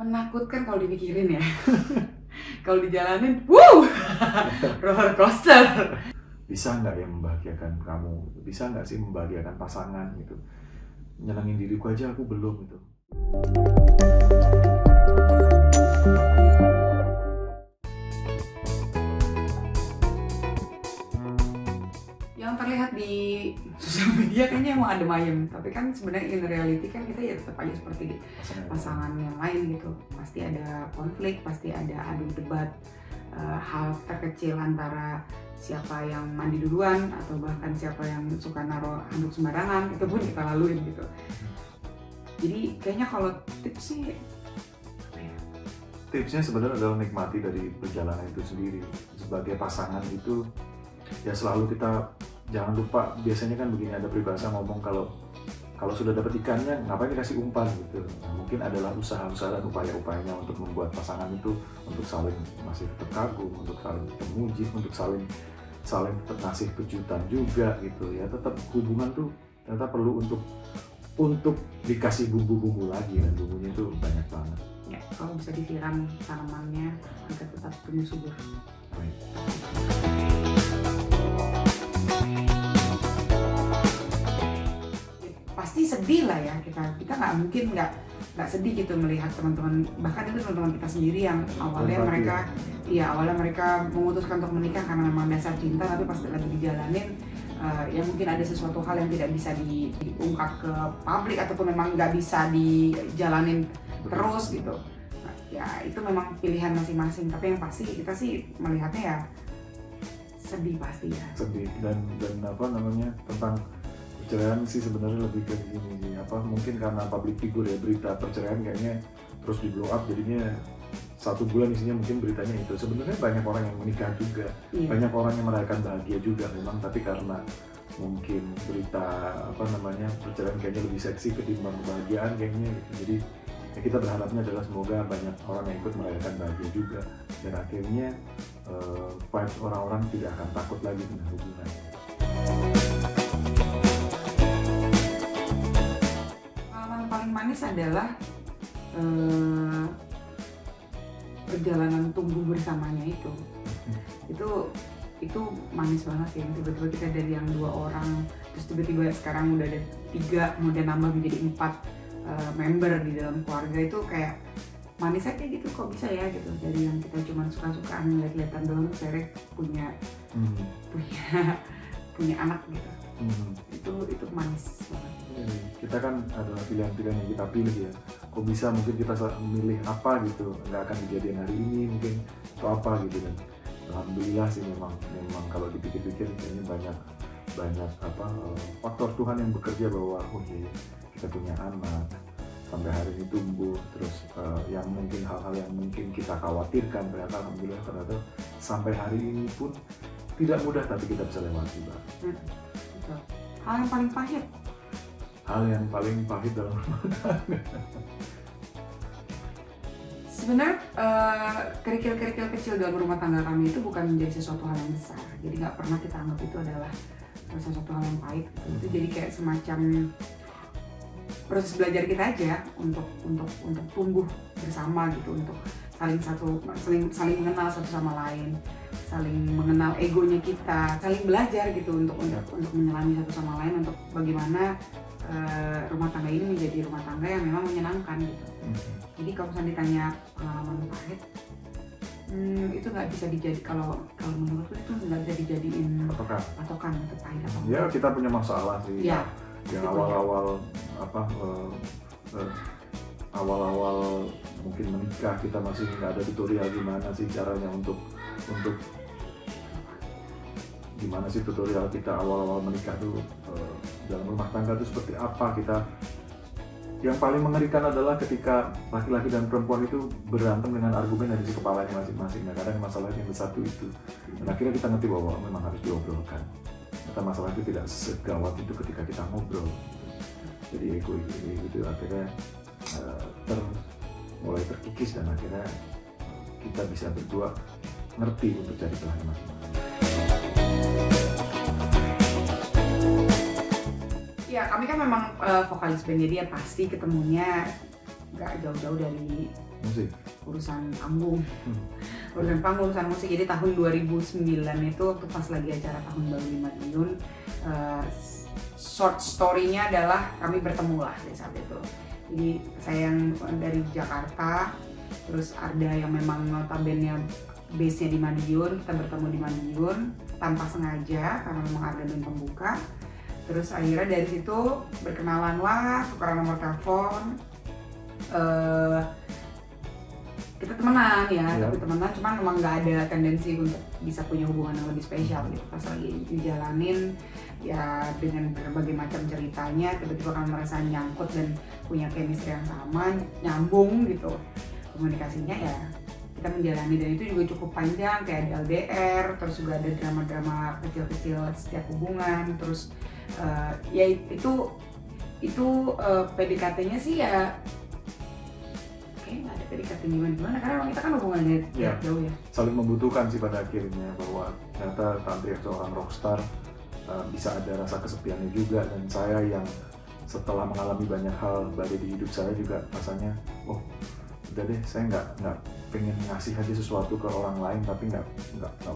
Menakutkan kalau dipikirin ya. Kalau dijalanin, wuh, roller coaster. Bisa nggak yang membahagiakan kamu? Bisa nggak sih membahagiakan pasangan gitu? Nyenengin diriku aja aku belum gitu. Yang terlihat di sosial media kayaknya emang adem ayem, tapi kan sebenarnya in reality kan kita ya tetap aja seperti pasangan yang lain gitu. Pasti ada konflik, pasti ada adu debat, hal terkecil antara siapa yang mandi duluan atau bahkan siapa yang suka naruh handuk sembarangan, itu pun kita laluin gitu. Jadi kayaknya kalau tips sih Tipsnya sebenarnya adalah nikmati dari perjalanan itu sendiri. Sebagai pasangan itu ya selalu kita jangan lupa, biasanya kan begini, ada peribahasa ngomong kalau sudah dapat ikannya ngapain dikasih umpan gitu. Nah, mungkin adalah usaha-usaha dan upaya-upayanya untuk membuat pasangan itu untuk saling masih tetap kagum, untuk saling memuji, untuk saling tetap ngasih kejutan juga gitu ya. Tetap hubungan tuh ternyata perlu untuk dikasih bumbu-bumbu lagi, dan bumbunya itu banyak banget. ya kalau bisa disiram tanamannya agar tetap tumbuh subur. Baik. Pasti sedih lah ya, kita nggak mungkin nggak sedih gitu melihat teman-teman, bahkan itu teman-teman kita sendiri yang awalnya mereka memutuskan untuk menikah karena memang dasar cinta, tapi pas lagi dijalanin ya mungkin ada sesuatu hal yang tidak bisa diungkap ke publik ataupun memang nggak bisa dijalanin terus gitu. Nah, ya itu memang pilihan masing-masing, tapi yang pasti kita sih melihatnya ya sedih pasti ya. Sedih dan apa namanya, tentang perceraian sih sebenarnya lebih ke gini, mungkin karena public figure ya, berita perceraian kayaknya terus di blow up, jadinya 1 bulan isinya mungkin beritanya itu. Sebenarnya banyak orang yang menikah juga, banyak orang yang merayakan bahagia juga memang, tapi karena mungkin berita perceraian kayaknya lebih seksi ketimbang kebahagiaan kayaknya gitu. Jadi ya kita berharapnya adalah semoga banyak orang yang ikut merayakan bahagia juga, dan akhirnya vibes orang-orang tidak akan takut lagi dengan hubungan. Pengalaman paling manis adalah perjalanan tumbuh bersamanya itu manis banget sih. Tiba-tiba kita dari yang 2 orang terus tiba-tiba sekarang udah ada 3, kemudian nambah menjadi 4 member di dalam keluarga. Itu kayak manis aja gitu, kok bisa ya gitu, dari yang kita cuma suka-sukaan lihat-lihatan doang terus akhirnya punya anak gitu. Itu manis banget. Kita kan adalah pilihan-pilihan yang kita pilih ya. Kok bisa mungkin kita memilih apa gitu, nggak akan kejadian hari ini mungkin atau apa gitu. Dan alhamdulillah sih memang kalau dipikir-pikir kayaknya banyak faktor Tuhan yang bekerja bahwa kita punya anak sampai hari ini tumbuh terus, yang mungkin hal-hal yang mungkin kita khawatirkan ternyata alhamdulillah sampai hari ini pun tidak mudah, tapi kita bisa lewati. Betul. Hal yang paling pahit dalam rumah tangga. sebenarnya kerikil-kerikil kecil dalam rumah tangga kami itu bukan menjadi sesuatu hal yang besar, jadi nggak pernah kita anggap itu adalah sesuatu hal yang pahit. Itu jadi kayak semacam proses belajar kita aja untuk tumbuh bersama gitu, untuk saling mengenal satu sama lain, saling mengenal egonya kita, saling belajar gitu untuk menyelami satu sama lain, untuk bagaimana rumah tangga ini menjadi rumah tangga yang memang menyenangkan gitu. Jadi kalau misalnya ditanya pengalaman pahit, itu nggak bisa dijadi, kalau menurutku itu nggak bisa dijadiin patokan untuk pahit atau enggak. Ya kita punya masalah sih. Ya, yang awal-awal mungkin menikah kita masih nggak ada tutorial gimana sih caranya untuk gimana sih tutorial kita awal-awal menikah tuh dalam rumah tangga itu seperti apa. Yang paling mengerikan adalah ketika laki-laki dan perempuan itu berantem dengan argumen dari si kepalanya masing-masing. Nah, kadang masalah yang besar itu, dan akhirnya kita ngerti bahwa memang harus diobrolkan. Ternyata masalah itu tidak segawat itu ketika kita ngobrol. Jadi ego itu akhirnya mulai terkikis, dan akhirnya kita bisa berdua ngerti untuk cari celahnya masing-masing. Ya, kami kan memang vokalis band, jadi ya pasti ketemunya nggak jauh-jauh dari musik. urusan panggung, urusan musik. Jadi tahun 2009 itu waktu pas lagi acara tahun baru di Madiun, short story-nya adalah kami bertemu lah di saat itu. Jadi saya yang dari Jakarta, terus Arda yang memang notabene base-nya di Madiun, kita bertemu di Madiun tanpa sengaja karena memang Arda dan pembuka. Terus akhirnya dari situ berkenalan lah, tukeran nomor telepon. Kita temenan ya, tapi temenan cuman memang nggak ada tendensi untuk bisa punya hubungan yang lebih spesial gitu. Pas lagi dijalanin ya dengan berbagai macam ceritanya, tiba-tiba kami merasa nyangkut dan punya chemistry yang sama, nyambung gitu komunikasinya ya. Kita menjalani dan itu juga cukup panjang, kayak ada LDR, terus juga ada drama-drama kecil-kecil setiap hubungan, terus ya itu PDKT-nya sih ya kayaknya nggak ada PDKT gimana karena memang kita kan hubungannya jauh ya. Saling membutuhkan sih pada akhirnya, bahwa ternyata Tantri seorang rockstar bisa ada rasa kesepiannya juga, dan saya yang setelah mengalami banyak hal badai di hidup saya juga rasanya udah deh, saya nggak pengen ngasih aja sesuatu ke orang lain, tapi nggak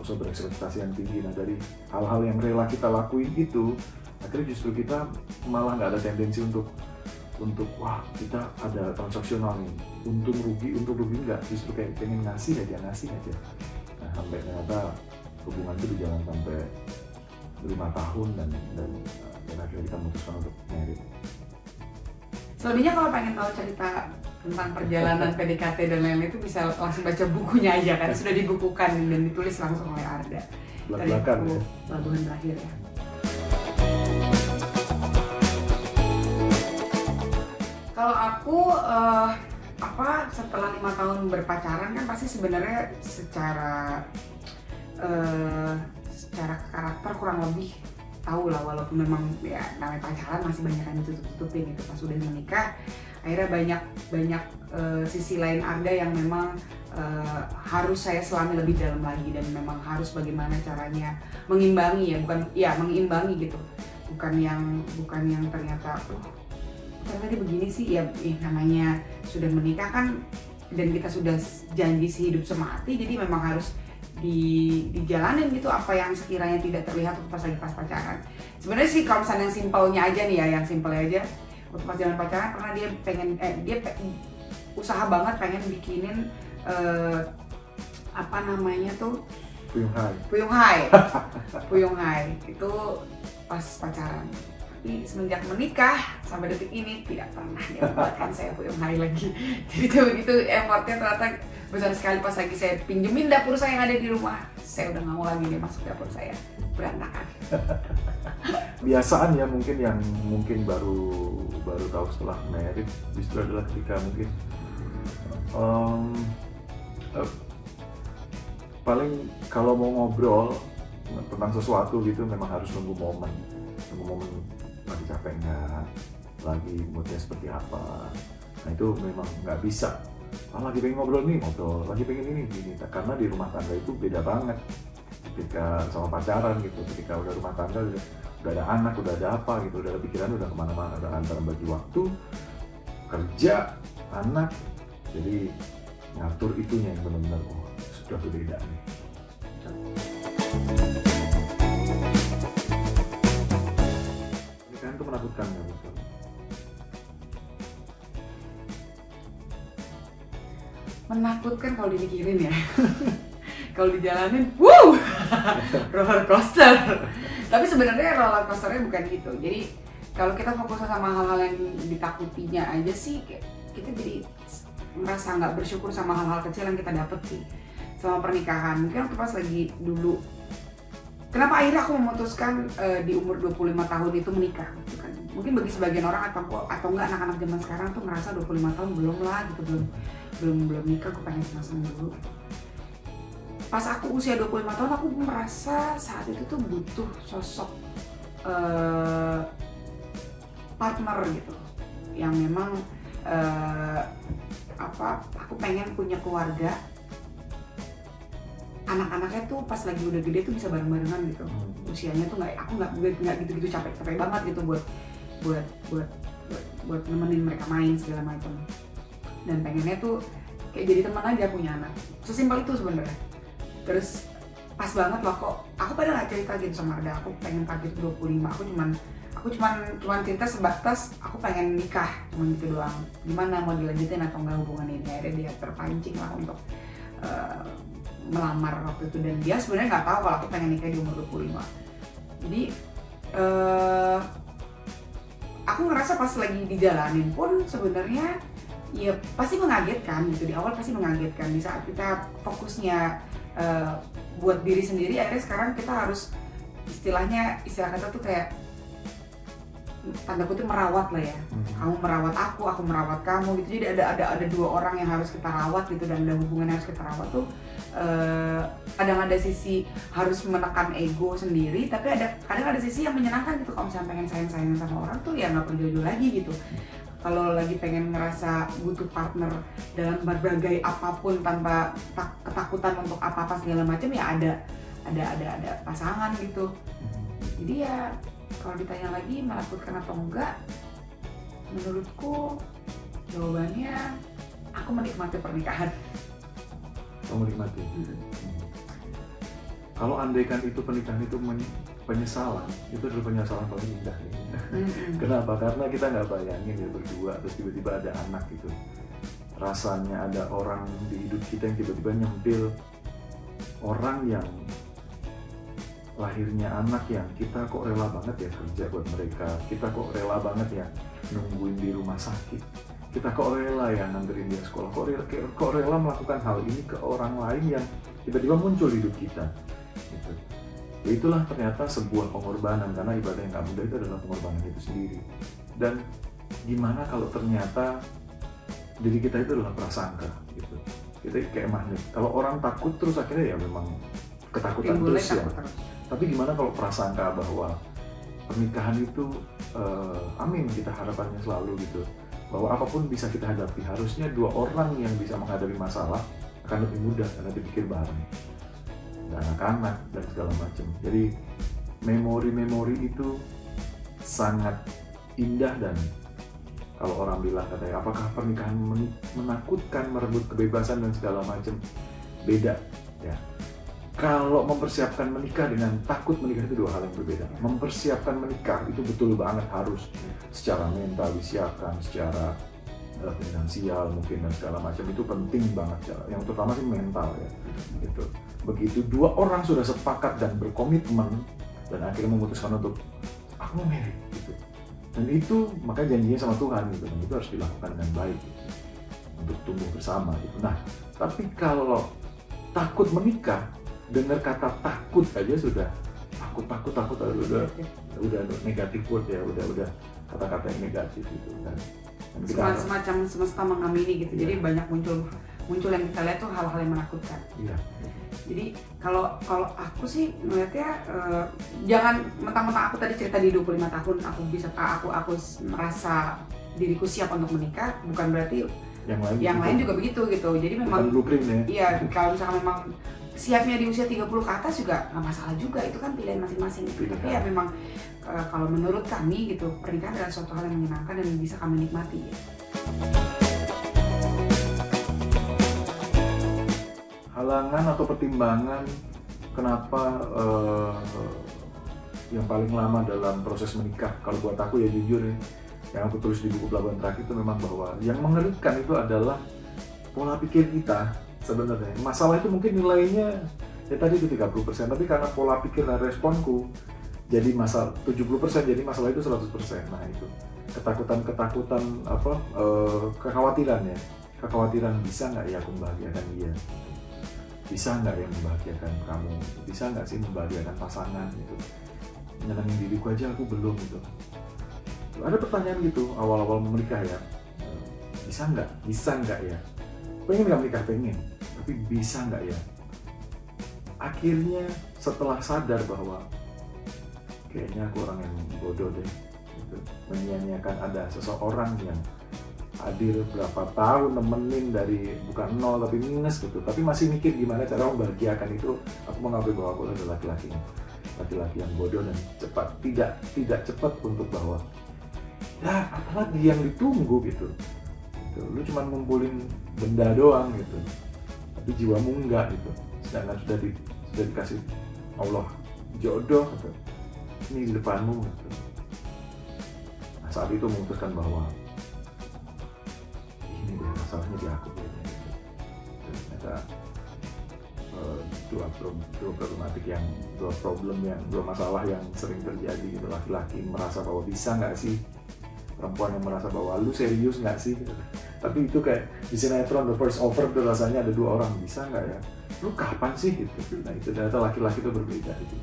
usah berekspektasi yang tinggi. Nah dari hal-hal yang rela kita lakuin itu, akhirnya justru kita malah nggak ada tendensi untuk wah kita ada transaksional nih, untung rugi nggak, justru kayak pengen ngasih aja. Nah sampai ternyata hubungan itu berjalan sampai 5 tahun dan akhirnya kita memutuskan untuk married. Selebihnya kalau pengen tahu cerita tentang perjalanan PDKT dan lain-lain itu bisa langsung baca bukunya aja kan, sudah dibukukan dan ditulis langsung oleh Arda. Belak-belakan ya. Pelabuhan Terakhir ya. Kalau aku setelah 5 tahun berpacaran kan pasti sebenarnya secara karakter kurang lebih tahu lah, walaupun memang ya namanya pacaran masih banyak yang ditutup-tutupin gitu. Pas udah menikah akhirnya banyak sisi lain Arda yang memang harus saya selami lebih dalam lagi, dan memang harus bagaimana caranya mengimbangi mengimbangi gitu, bukan yang ternyata ternyata begini sih ya, namanya sudah menikah kan, dan kita sudah janji sehidup semati, jadi memang harus dijalanin gitu apa yang sekiranya tidak terlihat pas pacaran. Sebenarnya sih kalau misalnya yang simpelnya aja nih ya, yang simpel aja, waktu pas zaman pacaran pernah dia usaha banget pengen bikinin Puyung Hai itu pas pacaran. Tapi semenjak menikah sampai detik ini tidak pernah dia membuatkan saya Puyung Hai lagi. Jadi begitu effortnya ternyata besar sekali. Pas lagi saya pinjemin dapur saya yang ada di rumah, saya udah nggak mau lagi dia masuk dapur saya, berantakan. Kebiasaan ya mungkin yang baru tahu setelah married justru adalah ketika mungkin paling kalau mau ngobrol tentang sesuatu gitu memang harus nunggu momen lagi capek nggak, lagi moodnya seperti apa. Nah itu memang nggak bisa lagi pengen ngobrol, lagi pengen ini gini, karena di rumah tangga itu beda banget ketika sama pacaran gitu. Ketika udah rumah tangga udah ada anak, udah ada apa gitu, udah ada pikiran, udah kemana-mana, udah antara bagi waktu kerja, anak, jadi ngatur itunya yang benar-benar sudah berbeda nih. Pernikahan itu menakutkan ya betul. Menakutkan kalau dipikirin ya. Kalau dijalanin, roller coaster. Tapi sebenarnya roller coasternya bukan gitu. Jadi kalau kita fokus sama hal-hal yang ditakutinya aja sih, kita jadi merasa nggak bersyukur sama hal-hal kecil yang kita dapet sih selama pernikahan. Mungkin waktu pas lagi dulu, kenapa akhirnya aku memutuskan di umur 25 tahun itu menikah gitu kan. Mungkin bagi sebagian orang atau enggak anak-anak zaman sekarang tuh merasa 25 tahun belum lah gitu, belum nikah, aku pengen senang dulu. Pas aku usia 25 tahun aku merasa saat itu tuh butuh sosok partner gitu yang memang aku pengen punya keluarga, anak-anaknya tuh pas lagi udah gede tuh bisa bareng-barengan gitu. Usianya tuh aku nggak gitu-gitu capek banget gitu buat nemenin mereka main segala macam. dan pengennya tuh kayak jadi teman aja punya anak, sesimpel itu sebenarnya. Terus pas banget loh kok aku pada nggak cerita gitu sama Arda aku pengen target 25, aku cuman cerita sebatas aku pengen nikah, cuman gitu doang. Gimana mau dilanjutin atau enggak hubungan ini, akhirnya dia terpancing lah untuk melamar waktu itu, dan dia sebenarnya nggak tahu kalau aku pengen nikah di umur 25. Jadi aku ngerasa pas lagi dijalanin pun sebenarnya ya pasti mengagetkan gitu, di awal pasti mengagetkan. Di saat kita fokusnya buat diri sendiri, akhirnya sekarang kita harus istilah kata tuh kayak tanda kutip merawat lah ya. Kamu merawat aku merawat kamu gitu. Jadi ada dua orang yang harus kita rawat gitu, dan ada hubungan yang harus kita rawat tuh. Kadang ada sisi harus menekan ego sendiri, tapi kadang ada sisi yang menyenangkan gitu. Kalau misalnya pengen sayang-sayang sama orang tuh ya nggak perlu jauh-jauh lagi gitu. Kalau lagi pengen ngerasa butuh partner dalam berbagai apapun tanpa ketakutan untuk apa-apa segala macam, ya ada pasangan gitu. Jadi ya kalau ditanya lagi menakutkan atau enggak, menurutku jawabannya aku menikmati pernikahan. Menikmati. Kalau andaikan itu pernikahan itu penyesalan, itu adalah penyesalan paling indah ya. Kenapa? Karena kita nggak bayangin ya berdua terus tiba-tiba ada anak gitu. Rasanya ada orang di hidup kita yang tiba-tiba nyempil orang yang lahirnya anak yang kita kok rela banget ya kerja buat mereka, kita kok rela banget ya nungguin di rumah sakit, kita kok rela ya nganterin dia sekolah, kok rela melakukan hal ini ke orang lain yang tiba-tiba muncul di hidup kita gitu. Ya itulah ternyata sebuah pengorbanan, karena ibadah yang gak mudah itu adalah pengorbanan itu sendiri. Dan gimana kalau ternyata diri kita itu adalah prasangka gitu, kita kayak magnet. Kalau orang takut terus akhirnya ya memang ketakutan terus ya. Tapi gimana kalau prasangka bahwa pernikahan itu amin kita harapannya selalu gitu, bahwa apapun bisa kita hadapi. Harusnya dua orang yang bisa menghadapi masalah akan lebih mudah karena dipikir bareng, ada anak-anak dan segala macam. Jadi memori-memori itu sangat indah. Dan kalau orang bilang katanya apakah pernikahan menakutkan, merebut kebebasan dan segala macam, beda ya. Kalau mempersiapkan menikah dengan takut menikah itu dua hal yang berbeda. Mempersiapkan menikah itu betul banget harus secara mental disiapkan, secara finansial mungkin dan segala macam, itu penting banget. Yang terutama sih mental ya. Gitu. Begitu dua orang sudah sepakat dan berkomitmen dan akhirnya memutuskan untuk aku mau married gitu. Dan itu maka janjinya sama Tuhan gitu. Dan itu harus dilakukan dengan baik gitu, untuk tumbuh bersama gitu. Nah, tapi kalau takut menikah, dengar kata takut aja sudah takut udah negatif word ya, udah kata-kata yang negatif gitu kan. Semacam semesta mengamini gitu. Jadi banyak muncul yang kita lihat tuh hal-hal yang menakutkan. Iya. Jadi kalau aku sih melihatnya jangan mentang-mentang aku tadi cerita di 25 tahun aku merasa diriku siap untuk menikah, bukan berarti yang lain juga begitu gitu. Jadi memang blueprint ya. Iya, kalau misalkan memang siapnya di usia 30 ke atas juga nggak masalah juga, itu kan pilihan masing-masing gitu. Tapi ya memang kalau menurut kami gitu, pernikahan adalah suatu hal yang menyenangkan dan bisa kami nikmati ya. Halangan atau pertimbangan kenapa yang paling lama dalam proses menikah, kalau buat aku ya jujur ya, yang aku tulis di buku Pelabuhan Terakhir itu memang bahwa yang mengerikan itu adalah pola pikir kita. Sebenarnya masalah itu mungkin nilainya ya tadi itu 30%, tapi karena pola pikir dan responku jadi masalah 70%, jadi masalah itu 100%. Nah itu ketakutan kekhawatiran bisa nggak ya aku membahagiakan dia, bisa nggak ya membahagiakan kamu, bisa nggak sih membahagiakan pasangan gitu, nyenengin diriku aja aku belum gitu. Ada pertanyaan gitu awal-awal menikah ya, bisa nggak ya, pengen nggak menikah, pengen, tapi bisa nggak ya. Akhirnya setelah sadar bahwa kayaknya aku orang yang bodoh deh gitu, menyia-nyiakan ada seseorang yang hadir berapa tahun nemenin dari bukan nol tapi minus gitu, tapi masih mikir gimana cara membahagiakan itu. Aku mengakui bahwa aku adalah laki-laki yang bodoh dan tidak cepat untuk bahwa ya apalagi yang ditunggu gitu. gitu. Lu cuma ngumpulin benda doang gitu, tapi jiwamu enggak gitu. Sedangkan sudah dikasih Allah jodoh gitu, ini di depanmu gitu. Nah, saat itu memutuskan bahwa ini deh masalahnya di aku gitu. Dan ternyata dua masalah yang sering terjadi gitu. Laki-laki merasa bahwa bisa nggak sih, perempuan yang merasa bahwa lu serius nggak sih gitu. Tapi itu kayak di sinetron The First Offer tuh rasanya ada dua orang, bisa nggak ya, lu kapan sih gitu. Nah itu ternyata laki-laki itu berbeda gitu.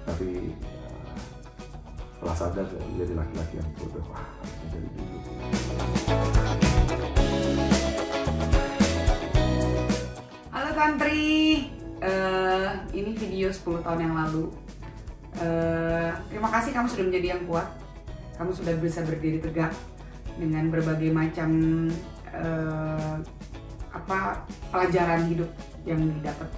Tapi setelah sadar jadi laki-laki yang bodoh, wah harusnya dari dulu. Halo Tantri, ini video 10 tahun yang lalu. Terima kasih kamu sudah menjadi yang kuat. Kamu sudah bisa berdiri tegak dengan berbagai macam pelajaran hidup yang didapat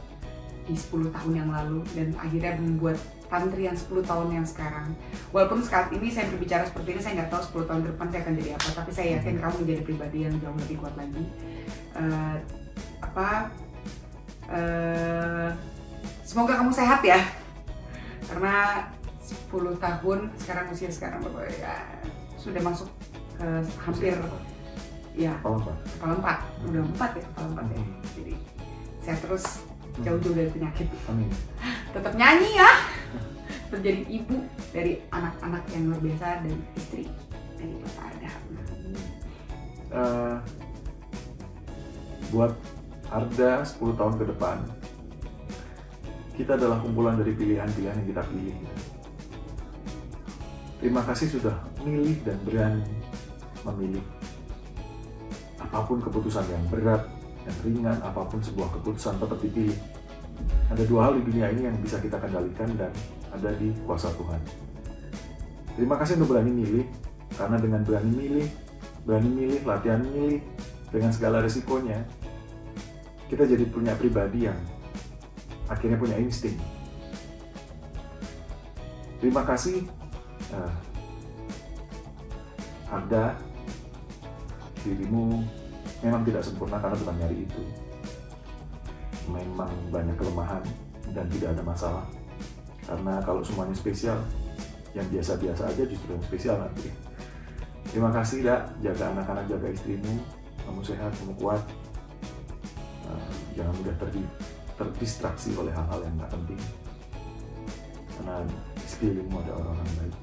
di 10 tahun yang lalu, dan akhirnya membuat Tantri yang 10 tahun yang sekarang. Walaupun saat ini saya berbicara seperti ini, saya nggak tahu 10 tahun ke depan saya akan jadi apa, tapi saya yakin kamu menjadi pribadi yang jauh lebih kuat lagi. Semoga kamu sehat ya, karena 10 tahun sekarang usia sekarang Bapak ya, sudah masuk ke hampir ya kepala 4, udah 4 ya, kepala 4 ya. Jadi sehat terus, jauh-jauh dari penyakit. Amin. Tetap nyanyi ya, tetap jadi ibu dari anak-anak yang luar biasa dan istri dari Bapak Arda. Buat Arda 10 tahun ke depan, kita adalah kumpulan dari pilihan-pilihan yang kita pilih. Terima kasih sudah milih dan berani memilih. Apapun keputusan yang berat dan ringan, apapun sebuah keputusan tetap dipilih. Ada dua hal di dunia ini yang bisa kita kendalikan dan ada di kuasa Tuhan. Terima kasih untuk berani milih, karena dengan berani milih, latihan milih, dengan segala resikonya, kita jadi punya pribadi yang akhirnya punya insting. Terima kasih Arda, dirimu memang tidak sempurna karena Tuhan nyari itu. Memang banyak kelemahan dan tidak ada masalah. Karena kalau semuanya spesial, yang biasa-biasa aja justru yang spesial nanti. Terima kasih Dak, jaga anak-anak, jaga istrimu. Kamu sehat, kamu kuat. Jangan mudah terdistraksi oleh hal-hal yang nggak penting. Karena di sekelilingmu ada orang-orang baik,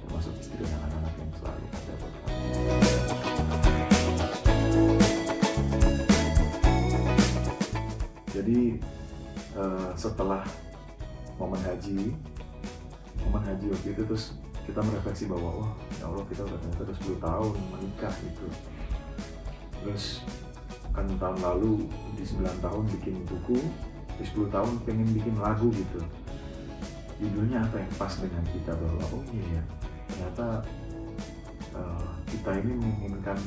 termasuk istri dan anak-anak yang selalu ada buat kamu. Jadi setelah momen haji waktu itu, terus kita merefleksi bahwa wah ya Allah, kita udah ternyata 10 tahun menikah gitu. Terus kan tahun lalu di 9 tahun bikin buku, di 10 tahun pengen bikin lagu gitu. Judulnya apa yang pas dengan kita, bahwa oh iya ya, ternyata kita ini menginginkan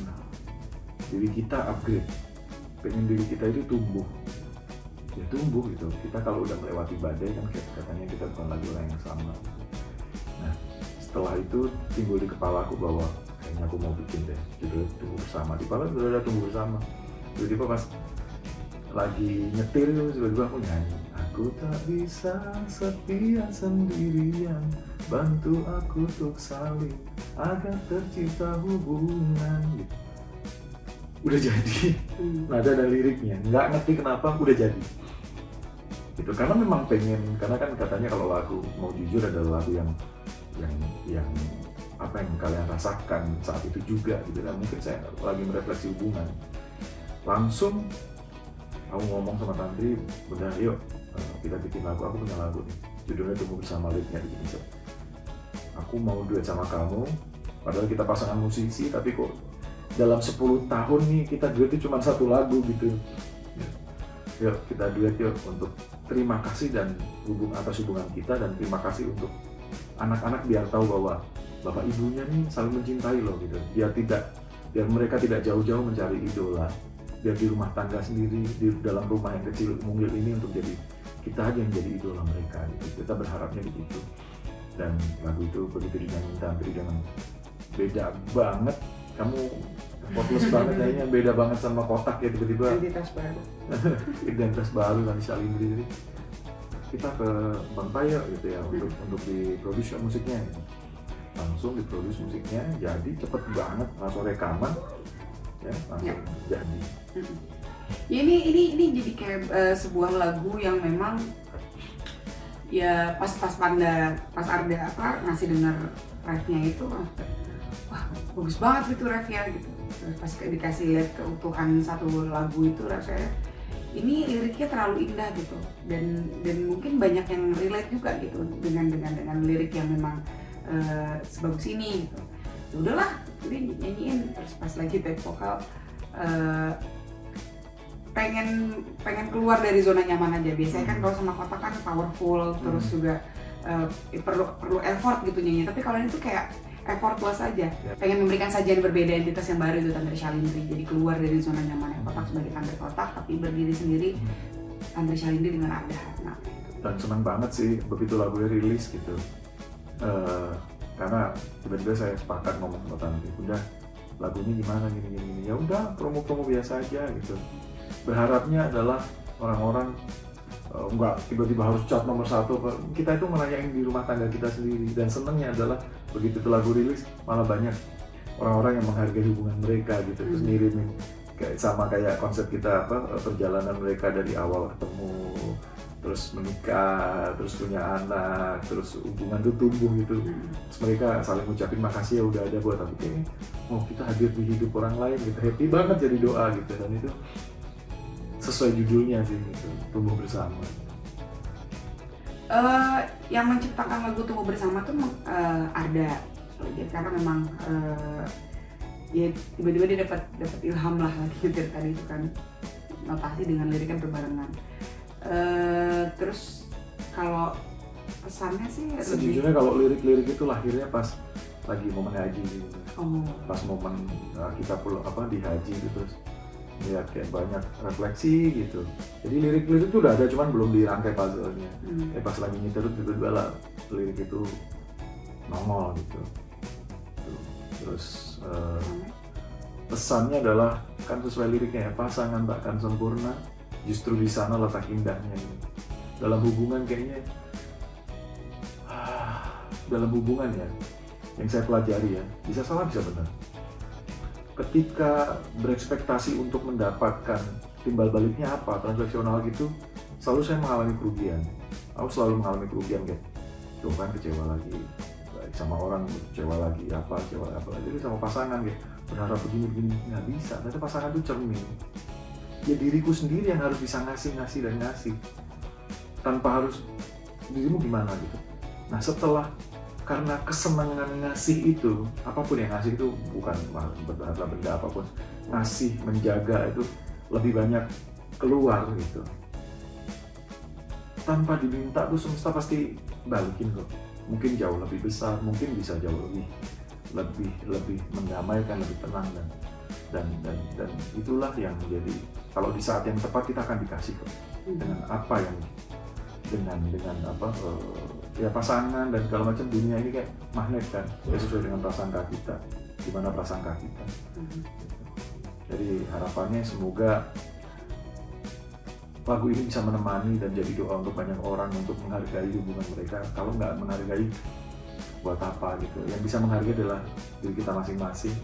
diri kita upgrade, pengen diri kita itu tumbuh gitu. Kita kalau udah melewati badai kan katanya kita bukan lagi orang yang sama. Nah setelah itu timbul di kepala aku bahwa kayaknya aku mau bikin deh judul Tumbuh Bersama. Di kepala udah ada Tumbuh Bersama. Tiba-tiba pas lagi nyetir itu tiba-tiba aku nyanyi, aku tak bisa setia sendirian, bantu aku untuk saling agar tercipta hubungan gitu. Udah jadi nada dan liriknya, nggak ngerti kenapa udah jadi gitu. Karena memang pengen, karena kan katanya kalau lagu Mau Jujur adalah lagu yang apa yang kalian rasakan saat itu juga gitu. Dan mungkin saya lagi merefleksi hubungan, langsung aku ngomong sama Tantri, udah yuk kita bikin lagu. Aku punya lagu nih, judulnya Tumbuh Bersama, liriknya begini. Aku mau duet sama kamu, padahal kita pasangan musisi, tapi kok dalam 10 tahun nih kita duet itu cuma satu lagu gitu. Yuk kita duet yuk, untuk terima kasih dan atas hubungan kita, dan terima kasih untuk anak-anak biar tahu bahwa bapak ibunya nih saling mencintai loh gitu. Biar mereka tidak jauh-jauh mencari idola, biar di rumah tangga sendiri, di dalam rumah yang kecil mungil ini, untuk jadi kita aja yang jadi idola mereka gitu. Kita berharapnya begitu. Dan lagu itu begitu dinyanyiin Tantri dengan beda banget, kamu effortless banget kayaknya, beda banget sama Kotak ya, tiba-tiba Identitas baru. identitas baru Tanti Shalindri. Jadi kita ke Bang Tayo gitu ya untuk diproduksi musiknya gitu. Langsung diproduksi musiknya, jadi cepet banget, langsung rekaman ya, langsung jadi. Ya ini jadi kayak sebuah lagu yang memang ya pas Arda ngasih denger refnya itu, wah bagus banget gitu refnya gitu. Terus pas dikasih lihat keutuhan satu lagu itu, rasanya ini liriknya terlalu indah gitu, dan mungkin banyak yang relate juga gitu dengan lirik yang memang sebagus ini gitu. Ya udahlah, ini nyanyiin. Terus pas lagi take vokal pengen keluar dari zona nyaman aja. Biasanya kan kalau sama Kotak kan powerful, terus juga perlu effort gitu nyanyi. Tapi kalau ini tuh kayak effortless aja. Pengen memberikan sajian berbeda, identitas yang baru itu Tanti Shalindri. Jadi keluar dari zona nyamannya Kotak sebagai Tanti Kotak, tapi berdiri sendiri Tanti Shalindri dengan Arda. Nah, dan senang banget sih begitu lagunya rilis gitu. Karena tiba-tiba saya sepakat ngomong sama Tanti, udah lagunya gimana gini. Ya udah, promo biasa aja gitu. Berharapnya adalah orang-orang nggak tiba-tiba harus chart nomor 1. Kita itu merayain di rumah tangga kita sendiri, dan senangnya adalah begitu itu lagu rilis malah banyak orang-orang yang menghargai hubungan mereka gitu, terus ngirimin kayak konsep kita perjalanan mereka dari awal ketemu, terus menikah, terus punya anak, terus hubungan itu tumbuh gitu. Terus mereka saling ngucapin makasih ya udah ada buat aku, kayaknya kita hadir di hidup orang lain gitu, happy banget jadi doa gitu. Dan itu sesuai judulnya sih gitu, tumbuh bersama. Yang menciptakan lagu Tumbuh Bersama tuh Arda, karena memang ya tiba-tiba dia dapat ilham lah lagi dari tadi itu kan, notasi dengan liriknya berbarengan. Terus kalau pesannya sih sejujurnya kalau lirik itu lahirnya pas lagi momen haji gitu. Pas momen kita pulang di haji gitu, terus lihat kayak banyak refleksi gitu. Jadi lirik itu udah ada, cuman belum dirangkai puzzle-nya. Pas lagi nyetir tiba-tiba lah lirik itu nongol gitu. Terus pesannya adalah kan sesuai liriknya ya, pasangan takkan sempurna, justru di sana letak indahnya gitu. Dalam hubungan kayaknya dalam hubungan ya, yang saya pelajari ya, bisa salah bisa benar. Ketika berekspektasi untuk mendapatkan timbal baliknya apa, transaksional gitu, selalu saya mengalami kerugian. Aku selalu mengalami kerugian kayak, tuh kan kecewa lagi, baik sama orang kecewa lagi, kecewa apa lagi. Jadi sama pasangan kayak berharap begini nggak bisa. Ternyata pasangan itu cermin. Ya diriku sendiri yang harus bisa ngasih dan ngasih, tanpa harus dirimu gimana gitu. Nah setelah karena kesenangan ngasih itu, apapun yang ngasih itu bukan berharga benda apapun, ngasih menjaga itu lebih banyak keluar gitu. Tanpa diminta tuh semesta pasti balikin kok. Mungkin jauh lebih besar, mungkin bisa jauh lebih mendamaikan, lebih tenang dan itulah yang menjadi, kalau di saat yang tepat kita akan dikasih kok dengan apa yang dengan ya pasangan dan segala macam. Dunia ini kayak magnet kan, ya sesuai dengan prasangka kita, gimana prasangka kita. Jadi harapannya semoga lagu ini bisa menemani dan jadi doa untuk banyak orang untuk menghargai hubungan mereka. Kalau nggak menghargai, buat apa gitu. Yang bisa menghargai adalah diri kita masing-masing.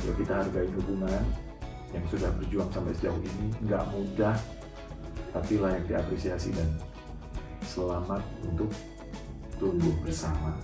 Ya kita hargai hubungan yang sudah berjuang sampai sejauh ini, nggak mudah, tapi layak diapresiasi dan selamat untuk tumbuh bersama.